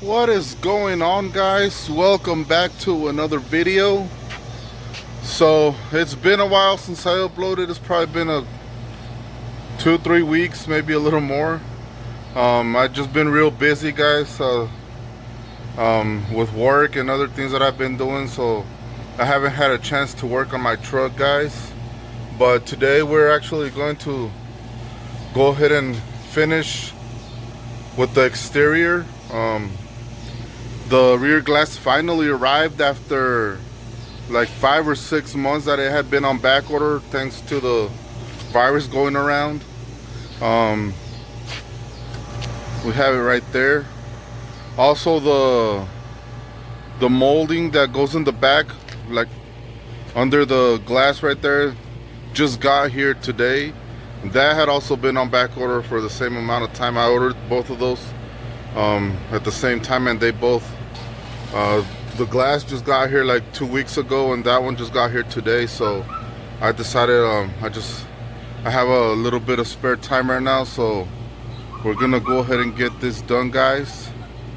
What is going on, guys? Welcome back to another video. So it's been a while since I uploaded. It's probably been a 2-3 weeks, maybe a little more. I've just been real busy, guys, with work and other things that I've been doing, so I haven't had a chance to work on my truck, guys. But today we're actually going to go ahead and finish with the exterior. The rear glass finally arrived after like 5 or 6 months that it had been on back order thanks to the virus going around. We have it right there. Also the molding that goes in the back, like under the glass right there, just got here today. That had also been on back order for the same amount of time. I ordered both of those at the same time, and they both the glass just got here like 2 weeks ago, and that one just got here today. So I decided I have a little bit of spare time right now, so we're gonna go ahead and get this done, guys.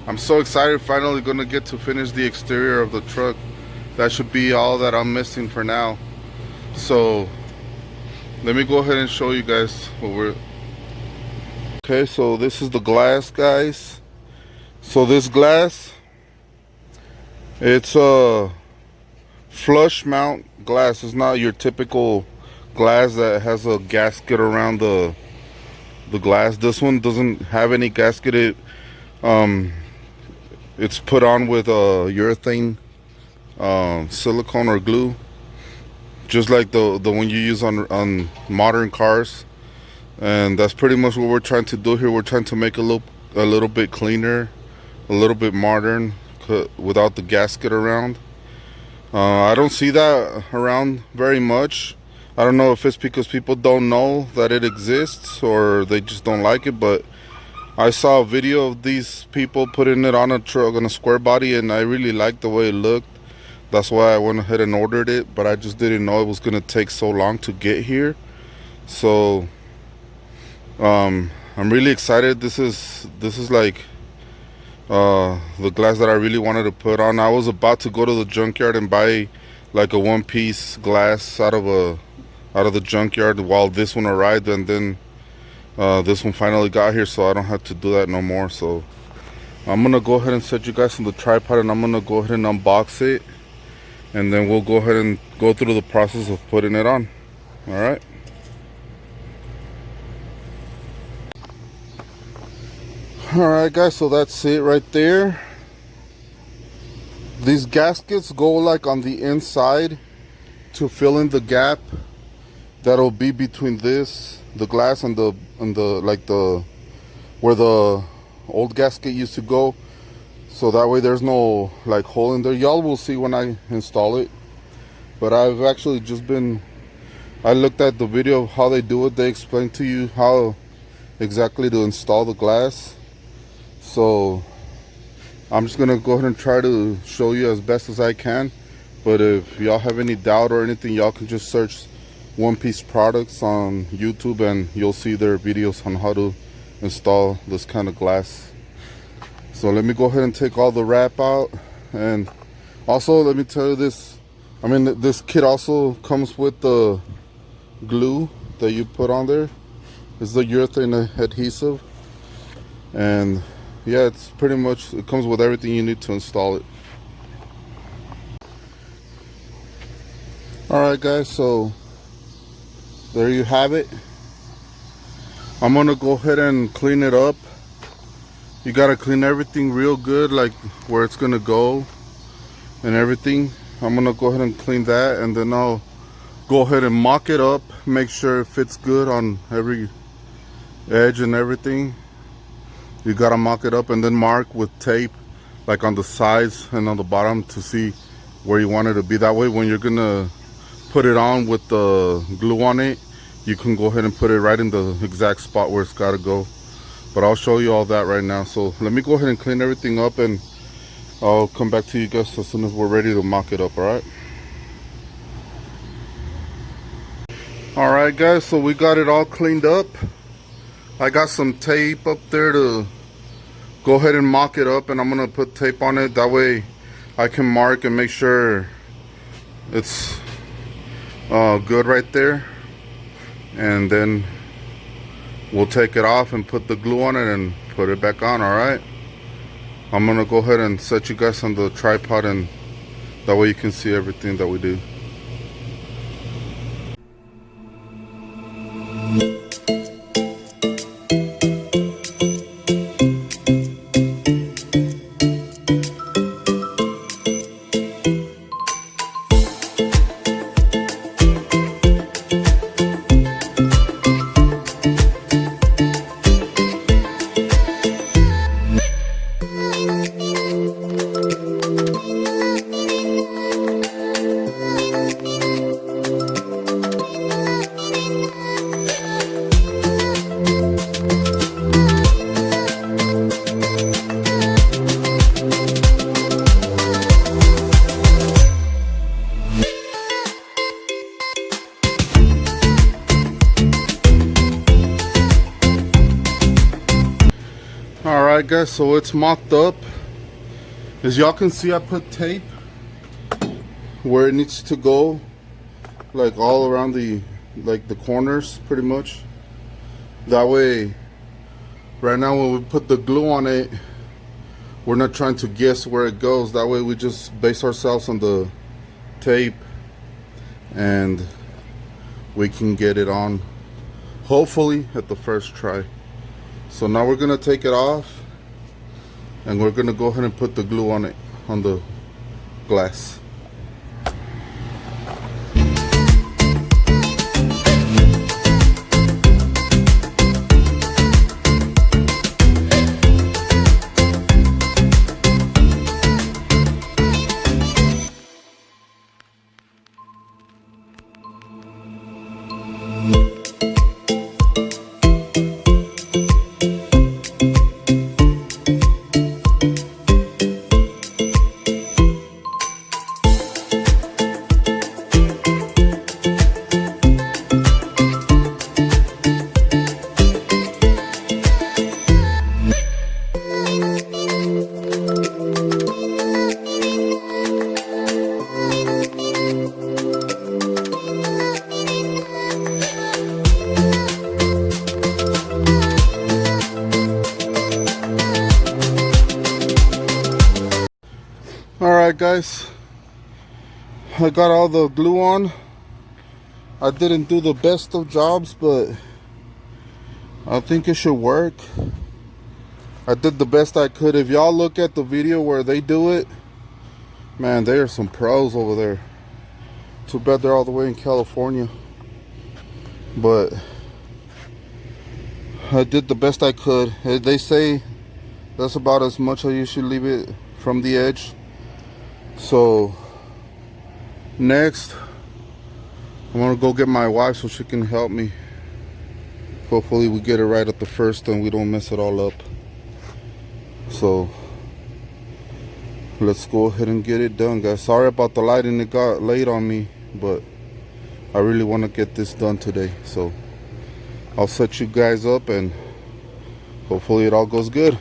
I'm so excited, finally gonna get to finish the exterior of the truck. That should be all that I'm missing for now. So let me go ahead and show you guys what we're... Okay, so this is the glass, guys. So this glass, it's a flush mount glass. It's not your typical glass that has a gasket around the glass. This one doesn't have any gasket. It's put on with urethane, silicone or glue, just like the one you use on modern cars. And that's pretty much what we're trying to do here. We're trying to make it a little bit cleaner, a little bit modern, without the gasket around. I don't see that around very much. I don't know if it's because people don't know that it exists or they just don't like it, but I saw a video of these people putting it on a truck, on a square body, and I really liked the way it looked. That's why I went ahead and ordered it, but I just didn't know it was gonna take so long to get here. So I'm really excited. This is like the glass that I really wanted to put on. I was about to go to the junkyard and buy like a one-piece glass out of the junkyard while this one arrived, and then this one finally got here, so I don't have to do that no more. So I'm gonna go ahead and set you guys on the tripod, and I'm gonna go ahead and unbox it, and then we'll go ahead and go through the process of putting it on. All right. Alright, guys, so that's it right there. These gaskets go like on the inside to fill in the gap that'll be between the glass and the where the old gasket used to go, so that way there's no like hole in there. Y'all will see when I install it, but I've actually I looked at the video of how they do it. They explain to you how exactly to install the glass. So I'm just gonna go ahead and try to show you as best as I can, but if y'all have any doubt or anything, y'all can just search One Piece Products on YouTube and you'll see their videos on how to install this kind of glass. So let me go ahead and take all the wrap out, and also let me tell you this, this kit also comes with the glue that you put on there. It's the urethane adhesive, and yeah, it's pretty much, it comes with everything you need to install it. Alright, guys, so there you have it. I'm gonna go ahead and clean it up. You gotta clean everything real good, like where it's gonna go and everything. I'm gonna go ahead and clean that, and then I'll go ahead and mock it up, make sure it fits good on every edge and everything. You gotta mock it up and then mark with tape, like on the sides and on the bottom, to see where you want it to be. That way when you're gonna put it on with the glue on it, you can go ahead and put it right in the exact spot where it's gotta go. But I'll show you all that right now. So let me go ahead and clean everything up, and I'll come back to you guys as soon as we're ready to mock it up. Alright, guys, so we got it all cleaned up. I got some tape up there to go ahead and mock it up, and I'm gonna put tape on it. That way I can mark and make sure it's good right there, and then we'll take it off and put the glue on it and put it back on. All right, I'm gonna go ahead and set you guys on the tripod, and that way you can see everything that we do. Alright guys, so it's mocked up. As y'all can see, I put tape where it needs to go, like all around the corners pretty much. That way, right now when we put the glue on it, we're not trying to guess where it goes. That way we just base ourselves on the tape and we can get it on, hopefully at the first try. So now we're gonna take it off and we're gonna go ahead and put the glue on it, on the glass. Alright guys, I got all the glue on. I didn't do the best of jobs, but I think it should work. I did the best I could. If y'all look at the video where they do it, man, they are some pros over there. Too bad they're all the way in California. But I did the best I could. They say that's about as much as you should leave it from the edge. So next, I'm gonna go get my wife so she can help me. Hopefully we get it right at the first and we don't mess it all up. So let's go ahead and get it done, guys. Sorry about the lighting, it got late on me, but I really want to get this done today. So I'll set you guys up and hopefully it all goes good.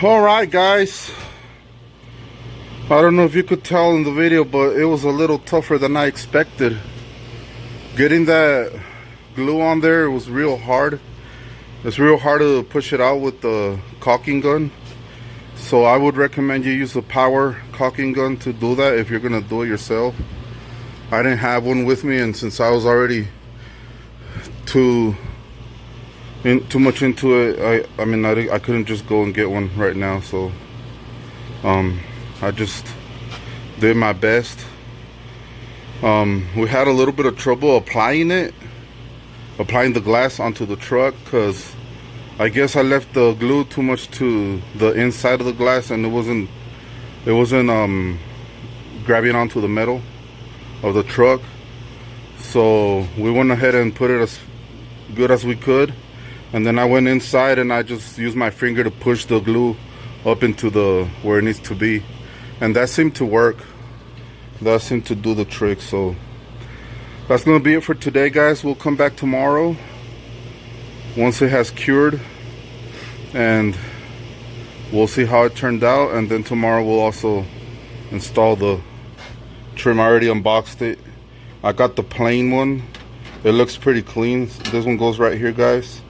Alright guys, I don't know if you could tell in the video, but it was a little tougher than I expected. Getting that glue on there was real hard. It's real hard to push it out with the caulking gun. So I would recommend you use a power caulking gun to do that if you're gonna do it yourself. I didn't have one with me, and since I was already too much into it, I couldn't just go and get one right now. So I just did my best. We had a little bit of trouble applying the glass onto the truck, because I guess I left the glue too much to the inside of the glass, and it wasn't grabbing onto the metal of the truck. So we went ahead and put it as good as we could, and then I went inside and I just used my finger to push the glue up into where it needs to be, and that seemed to work. That seemed to do the trick. So that's gonna be it for today, guys. We'll come back tomorrow once it has cured, and we'll see how it turned out. And then tomorrow we'll also install the trim. I already unboxed it. I got the plain one. It looks pretty clean. This one goes right here, guys.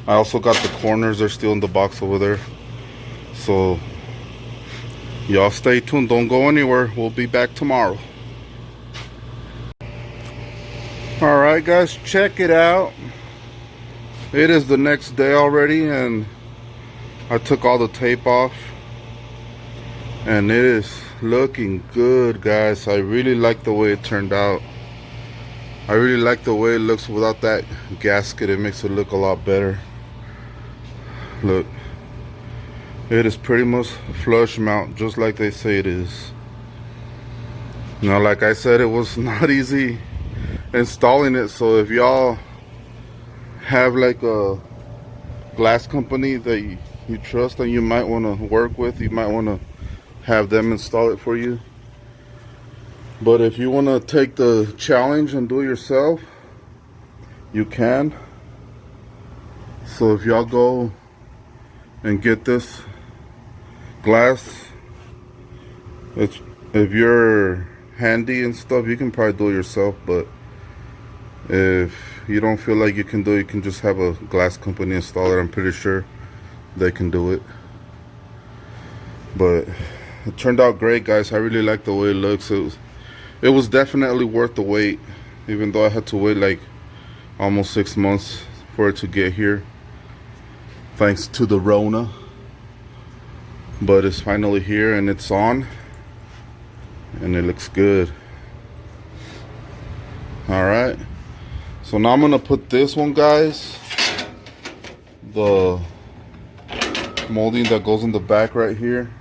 I also got the corners. They're still in the box over there. So y'all stay tuned. Don't go anywhere. We'll be back tomorrow. Alright, guys, check it out. It is the next day already, and I took all the tape off, and it is looking good, guys. I really like the way it turned out. I really like the way it looks without that gasket. It makes it look a lot better. Look, it is pretty much flush mount, just like they say it is. Now, like I said, it was not easy installing it. So if y'all have like a glass company that you trust and you might want to work with, you might want to have them install it for you. But if you want to take the challenge and do it yourself, you can. So if y'all go and get this glass, if you're handy and stuff, you can probably do it yourself. But if you don't feel like you can do it, you can just have a glass company install it. I'm pretty sure they can do it. But it turned out great, guys. I really like the way it looks. It was definitely worth the wait, even though I had to wait like almost 6 months for it to get here, thanks to the Rona. But it's finally here, and it's on, and it looks good. Alright, so now I'm gonna put this one, guys, the molding that goes in the back right here.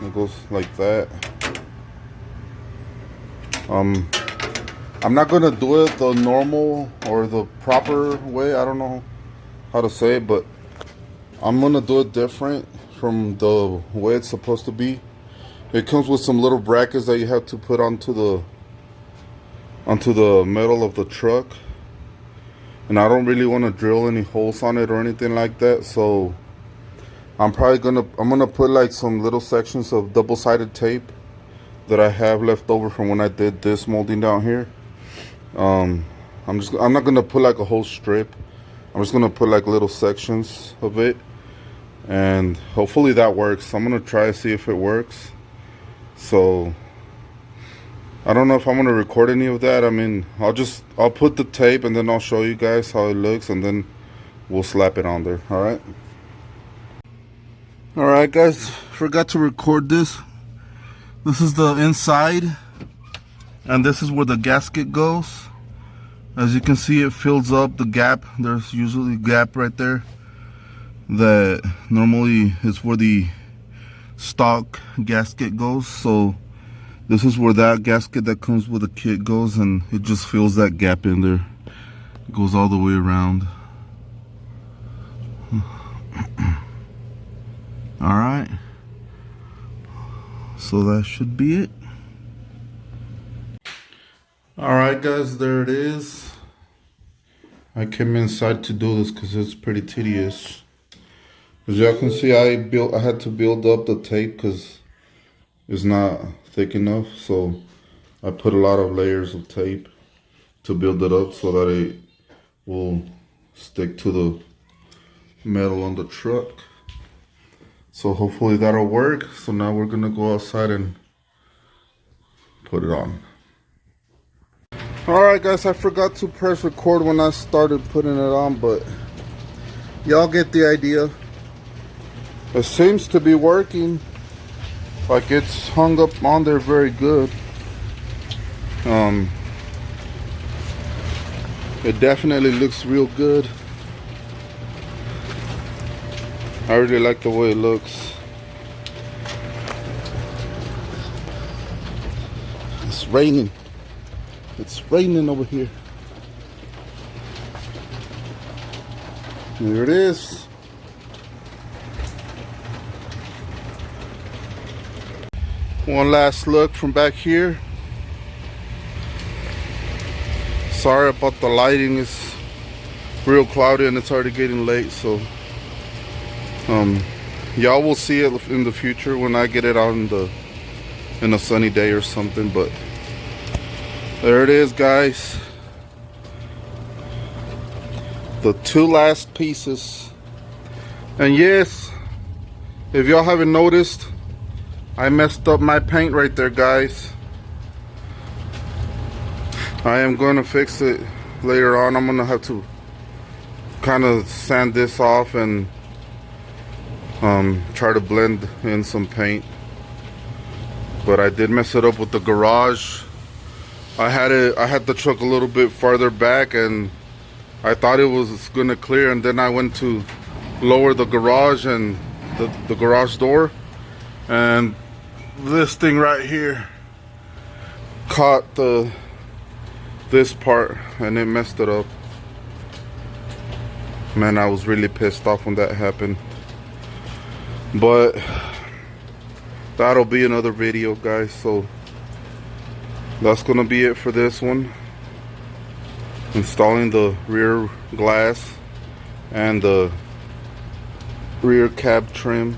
It goes like that. I'm not gonna do it the normal or the proper way. I don't know how to say it, but I'm gonna do it different from the way it's supposed to be. It comes with some little brackets that you have to put onto the metal of the truck, and I don't really want to drill any holes on it or anything like that. So I'm gonna put like some little sections of double-sided tape that I have left over from when I did this molding down here. I'm not gonna put like a whole strip. I'm just gonna put like little sections of it, and hopefully that works. I'm gonna try to see if it works. So I don't know if I'm gonna record any of that. I mean, I'll put the tape and then I'll show you guys how it looks, and then we'll slap it on there. Alright, guys, forgot to record this. This is the inside, and this is where the gasket goes. As you can see, it fills up the gap. There's usually a gap right there that normally is where the stock gasket goes. So this is where that gasket that comes with the kit goes, and it just fills that gap in there. It goes all the way around. Alright, so that should be it. Alright, guys, there it is. I came inside to do this because it's pretty tedious. As y'all can see, I had to build up the tape because is not thick enough, so I put a lot of layers of tape to build it up so that it will stick to the metal on the truck. So hopefully that'll work. So now we're gonna go outside and put it on. Alright guys, I forgot to press record when I started putting it on, but y'all get the idea. It seems to be working. Like it's hung up on there very good. It definitely looks real good. I really like the way it looks. It's raining. It's raining over here. There it is. One last look from back here. Sorry about the lighting. It's real cloudy and it's already getting late, so y'all will see it in the future when I get it out in a sunny day or something. But there it is, guys. The two last pieces. And yes, if y'all haven't noticed, I messed up my paint right there, guys. I am going to fix it later on. I'm going to have to kind of sand this off and try to blend in some paint. But I did mess it up with the garage. I had the truck a little bit farther back and I thought it was gonna clear, and then I went to lower the garage and the garage door, and this thing right here caught this part and it messed it up. Man, I was really pissed off when that happened. But that'll be another video, guys. So that's gonna be it for this one. Installing the rear glass and the rear cab trim.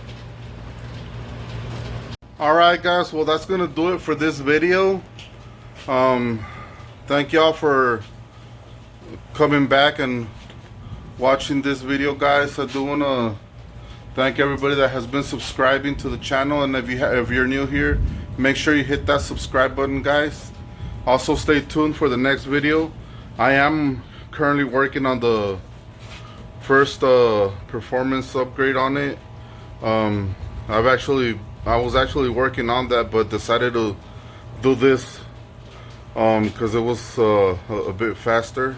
Alright guys, well that's gonna do it for this video. Thank y'all for coming back and watching this video, guys. I do wanna thank everybody that has been subscribing to the channel, and if you're new here, make sure you hit that subscribe button, guys. Also stay tuned for the next video. I am currently working on the first performance upgrade on it. I was actually working on that, but decided to do this because it was a bit faster.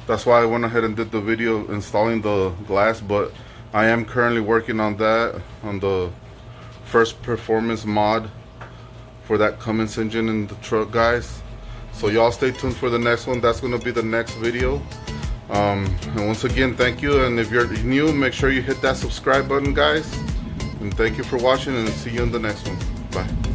That's why I went ahead and did the video installing the glass. But I am currently working on that, on the first performance mod for that Cummins engine in the truck, guys. So y'all stay tuned for the next one. That's going to be the next video. And once again, thank you. And if you're new, make sure you hit that subscribe button, guys. And thank you for watching, and see you in the next one. Bye.